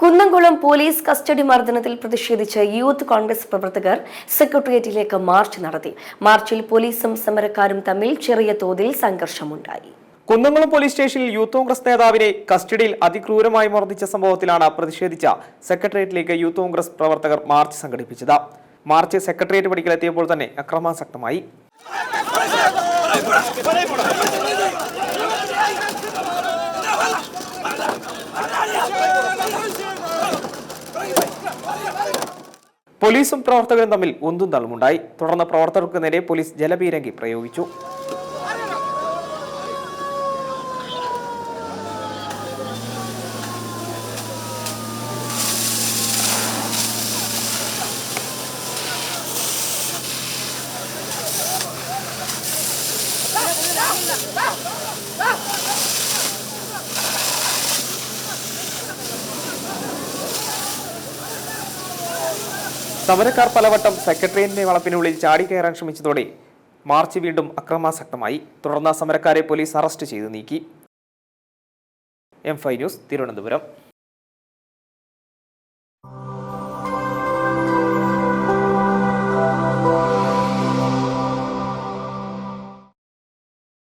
Kunnamkulam police custody മർദ്ദനത്തിൽ പ്രതിഷേധിച്ച് youth Congress പ്രവർത്തകർ സെക്രട്ടേറിയറ്റിലേക്ക് March നടത്തി. മാർച്ചിൽ പോലീസും സമരക്കാരും തമ്മിൽ ചെറിയ തോതിൽ സംഘർഷമുണ്ടായി. കുന്നംകുളം പോലീസ് സ്റ്റേഷനിൽ യൂത്ത് കോൺഗ്രസ് നേതാവിനെ കസ്റ്റഡിയിൽ അതിക്രൂരമായി മർദ്ദിച്ച സംഭവത്തിലാണ് പ്രതിഷേധിച്ച സെക്രട്ടേറിയറ്റിലേക്ക് യൂത്ത് കോൺഗ്രസ് പ്രവർത്തകർ മാർച്ച് സംഘടിപ്പിച്ചത്. മാർച്ച് സെക്രട്ടേറിയറ്റ് പടിക്കലെത്തിയപ്പോൾ തന്നെ അക്രമാസക്തമായി. പോലീസും പ്രവർത്തകരും തമ്മിൽ ഒന്നും തള്ളുമുണ്ടായി. തുടർന്ന് പ്രവർത്തകർക്ക് നേരെ പോലീസ് ജലപീരങ്കി പ്രയോഗിച്ചു. സമരക്കാർ പലവട്ടം സെക്രട്ടേറിയറ്റിന്റെ വളപ്പിനുള്ളിൽ ചാടിക്കയറാൻ ശ്രമിച്ചതോടെ മാർച്ച് വീണ്ടും അക്രമാസക്തമായി. തുടർന്ന് സമരക്കാരെ പോലീസ് അറസ്റ്റ് ചെയ്ത് നീക്കി. M5 news, Thiruvananthapuram.